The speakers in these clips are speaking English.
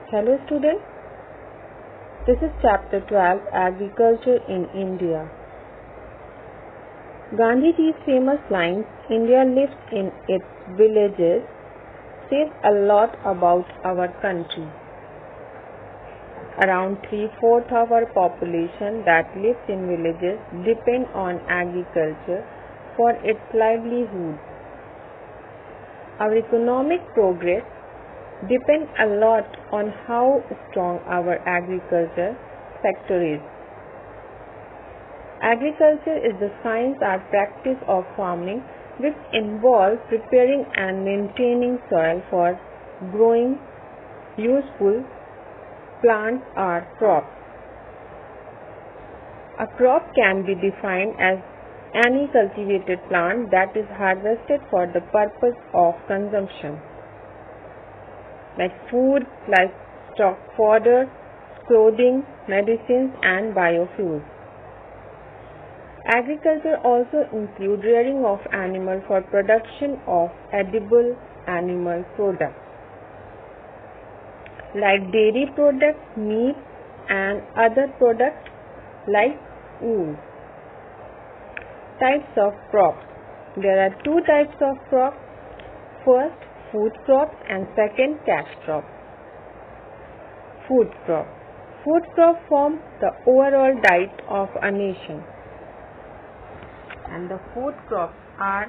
Hello students, this is chapter 12 Agriculture in India. Gandhiji's famous lines, India lives in its villages, says a lot about our country. Around 3/4 of our population that lives in villages depend on agriculture for its livelihood. Our economic progress depend a lot on how strong our agriculture sector is. Agriculture is the science or practice of farming which involves preparing and maintaining soil for growing useful plants or crops. A crop can be defined as any cultivated plant that is harvested for the purpose of consumption, like food, livestock fodder, clothing, medicines, and biofuels. Agriculture also includes rearing of animals for production of edible animal products, like dairy products, meat, and other products like wool. Types of crops. There are two types of crops. First, food crops, and second, cash crops. Food crops. Food crops form the overall diet of a nation. And the food crops are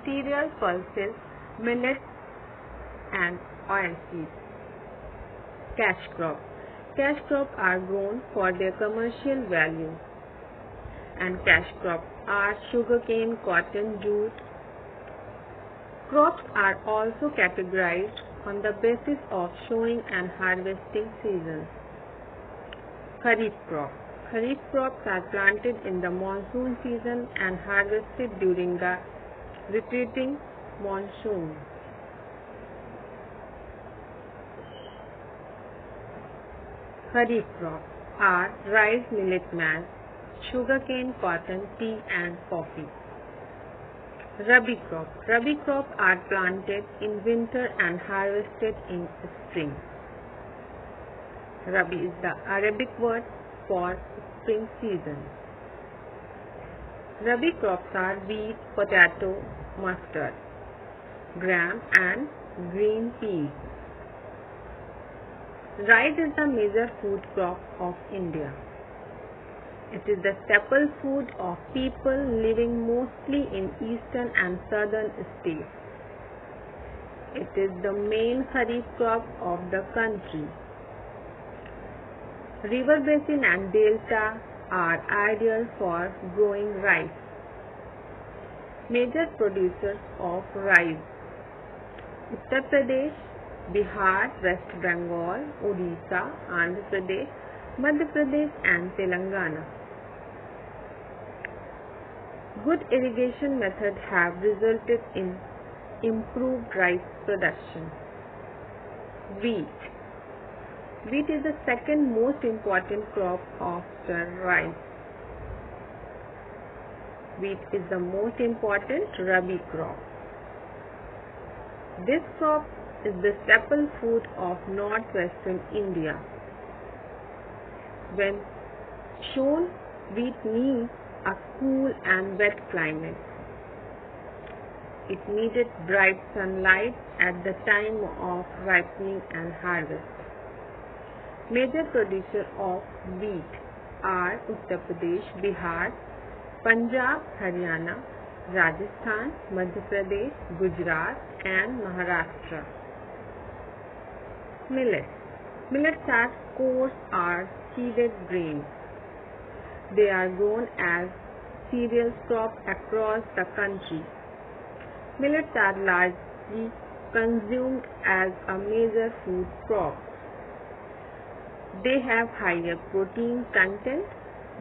cereal, pulses, millets, and oilseeds. Cash crops. Cash crops are grown for their commercial value. And cash crops are sugarcane, cotton, jute. Crops are also categorized on the basis of sowing and harvesting seasons. Kharif crops. Kharif crops are planted in the monsoon season and harvested during the retreating monsoon. Kharif crops are rice, millet, maize, sugarcane, cotton, tea, and coffee. Rabi crops. Rabi crops are planted in winter and harvested in spring. Rabi is the Arabic word for spring season. Rabi crops are wheat, potato, mustard, gram, and green peas. Rice is the major food crop of India. It is the staple food of people living mostly in eastern and southern states. It is the main kharif crop of the country. River basin and delta are ideal for growing rice. Major producers of rice: Uttar Pradesh, Bihar, West Bengal, Odisha, Andhra Pradesh, Madhya Pradesh, and Telangana. Good irrigation methods have resulted in improved rice production. Wheat. Wheat is the second most important crop after rice. Wheat is the most important Rabi crop. This crop is the staple food of northwestern India. When sown, wheat needs a cool and wet climate. It needed bright sunlight at the time of ripening and harvest. Major producers of wheat are Uttar Pradesh, Bihar, Punjab, Haryana, Rajasthan, Madhya Pradesh, Gujarat, and Maharashtra. Millets. Millets are coarse or seeded grains. They are grown as cereal crops across the country. Millets are largely consumed as a major food crop. They have higher protein content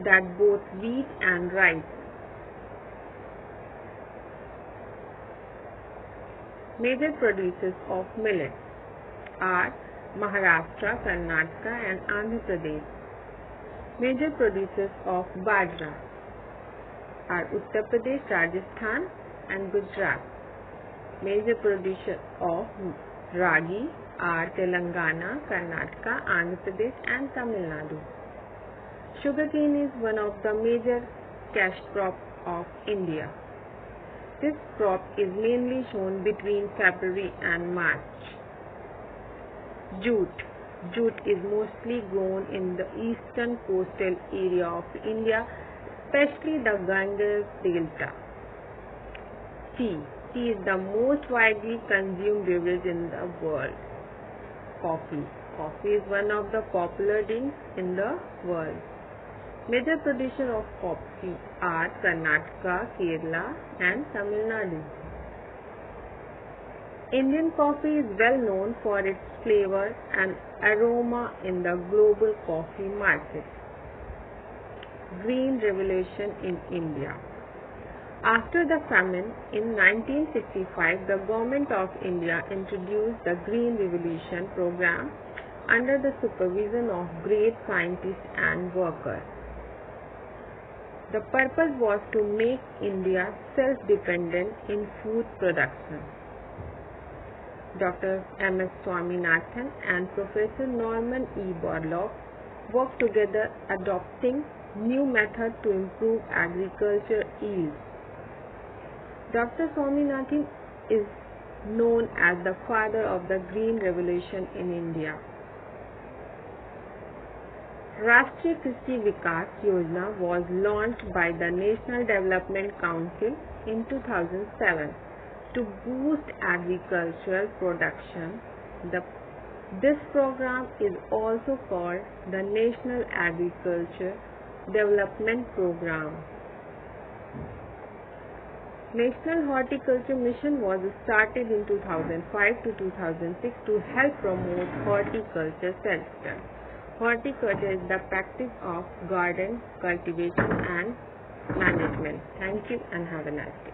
than both wheat and rice. Major producers of millets are Maharashtra, Karnataka, and Andhra Pradesh. Major producers of bajra are Uttar Pradesh, Rajasthan, and Gujarat. Major producers of ragi are Telangana, Karnataka, Andhra Pradesh and Tamil Nadu. Sugarcane is one of the major cash crop of India. This crop is mainly shown between February and March. Jute. Jute is mostly grown in the eastern coastal area of India, especially the Ganges Delta. Tea. Tea is the most widely consumed beverage in the world. Coffee. Coffee is one of the popular drinks in the world. Major producers of coffee are Karnataka, Kerala and Tamil Nadu. Indian coffee is well known for its flavor and aroma in the global coffee market. Green Revolution in India. After the famine in 1965, the Government of India introduced the Green Revolution program under the supervision of great scientists and workers. The purpose was to make India self-dependent in food production. Dr. M.S. Swaminathan and Professor Norman E. Borlaug worked together adopting new methods to improve agriculture yields. Dr. Swaminathan is known as the father of the Green Revolution in India. Rashtriya Krishi Vikas Yojana was launched by the National Development Council in 2007 to boost agricultural production. This program is also called the National Agriculture Development Program. National Horticulture Mission was started in 2005 to 2006 to help promote horticulture sector. Horticulture is the practice of garden cultivation and management. Thank you and have a nice day.